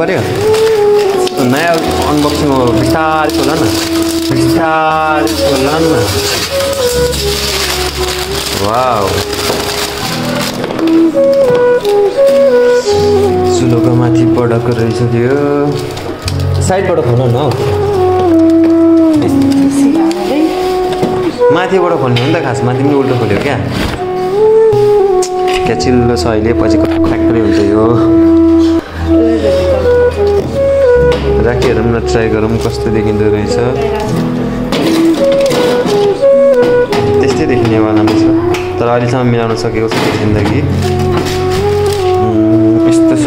पर्यो नयाँ अनबक्सिङ हो बिस्तारै खोल न बिस्तारै खोल न वाउ चुलोको माथि पडको रहेछ त्यो साइडबाट खोल्नु न माथिबाट खोल्ने हो नि त खासमा तिमीले उल्टो खोल्यो क्या चिल्लो छ अहिले पछि फ्याक्ट्री हुन्छ यो राखिहेरौँ न ट्राई गरौँ कस्तो देखिँदो रहेछ त्यस्तै देखिनेवालामा छ तर अहिलेसम्म मिलाउन सकेको छ जिन्दगी यस्तो छ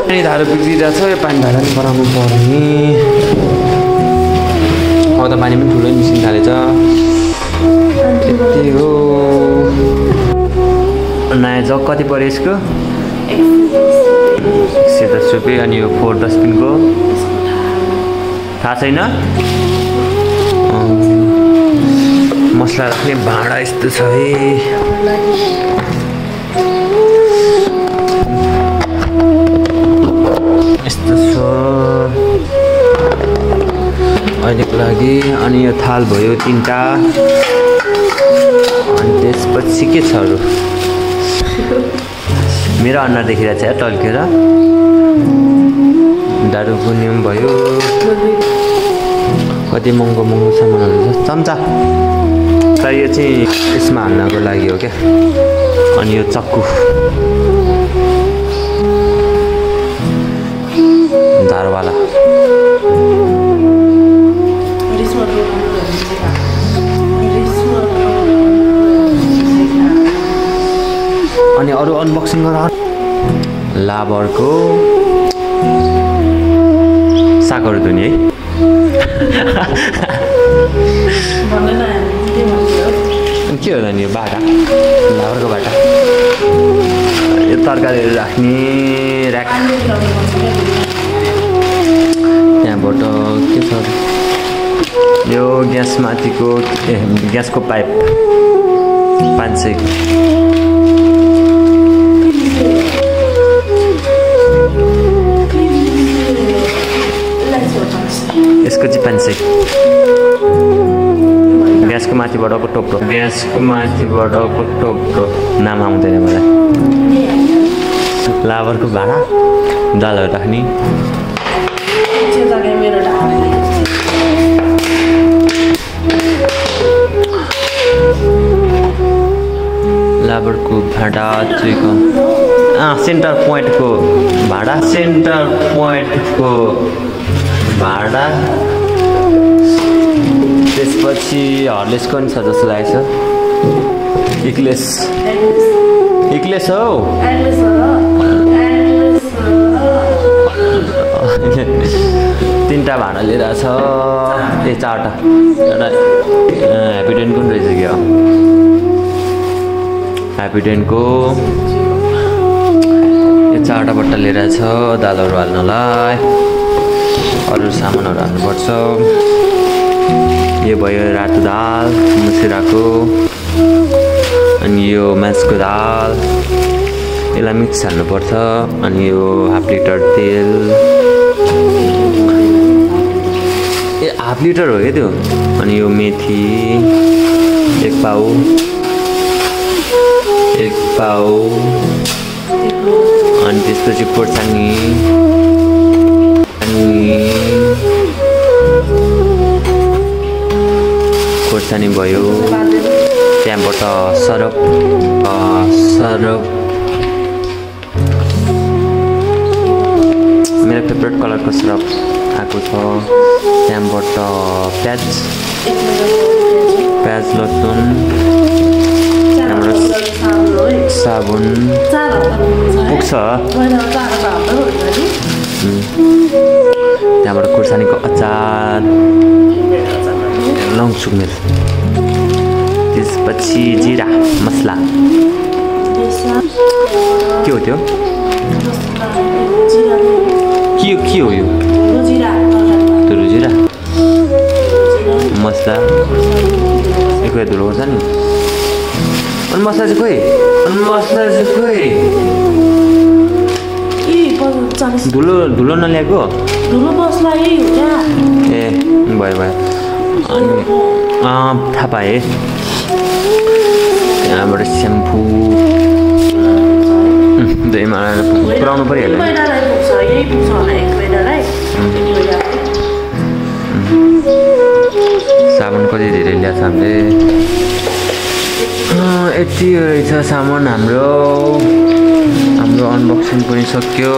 पानी धारो बिग्रिरहेको छ यो पानी धारा नि बनाउनु पर्ने अब त पानी पनि ठुलै मिसिन थालेछ त्यति हो नयाँ जग कति पर्यो यसको 110 रुपियाँ अनि यो 4 डस्टबिनको थाहा छैन मसला राख्ने भाँडा यस्तो छ है यस्तो छ अहिलेको लागि अनि यो थाल भयो 3टा अनि त्यसपछि के छ अरू मेरो अनुहार देखिरहेको छ टल्केर दारु पुन्यम भयो कति महँगो महँगो सामानहरू छ चम्चा तर यो चाहिँ यसमा हाल्नको लागि हो क्या अनि यो चक्कु धारवाला अनि अरू अनबक्सिङ गर लाबरको सागहरू धुने है के होला नि यो बाटा लाबरको बाटा यो तरकारीहरू राख्ने ऱ्याक त्यहाँबाट के छ यो ग्यास माथिको ग्यासको पाइप 500 यसको चाहिँ 500 ग्यासको माथिबाटको टोप्रो नाम आउँदैन मलाई लाबरको भाँडा दालहरू राख्ने लाबरको भाँडा सेन्टर पोइन्टको भाँडा त्यसपछि हर्लिक्सको नि छ जस्तो लागेको छ इक्लेस हौ 3टा भाँडा लिएर छ 4टा एउटा ह्याप्पीडेन्टको रहेछ क्या ह्याप्पीडेन्टको यो 4टा बट्टा लिएर छ दालहरू हाल्नलाई अरू सामानहरू हाल्नुपर्छ यो भयो रातो दाल मुसिराको अनि यो मासको दाल यसलाई मिक्स हाल्नुपर्छ अनि यो हाफ लिटर तेल हाफ लिटर हो क्या त्यो अनि यो मेथी 1 पाउ अनि त्यसपछि खोर्सानी भयो त्यहाँबाट सरप मेरो फेभरेट कलरको सरप आएको छ त्यहाँबाट प्याज लसुन त्यहाँबाट साबुन पुग्छ त्यहाँबाट खुर्सानीको अचार लङ सुक्मेल त्यसपछि जिरा मसला के हो त्यो के हो यो जिरा मसला एक धुलो गर्छ नि अनि मसला चाहिँ खोइ धुलो नल्याएको धुलो बस्ला यही हो क्या ए भयो अनि थाहा पाएँ त्यहाँबाट स्याम्पू दहीमा पुऱ्याउनु परिहाल्यो साबुन कति धेरै ल्याएको छ हामीले यति रहेछ सामान हाम्रो अनबक्सिङ पनि सक्यो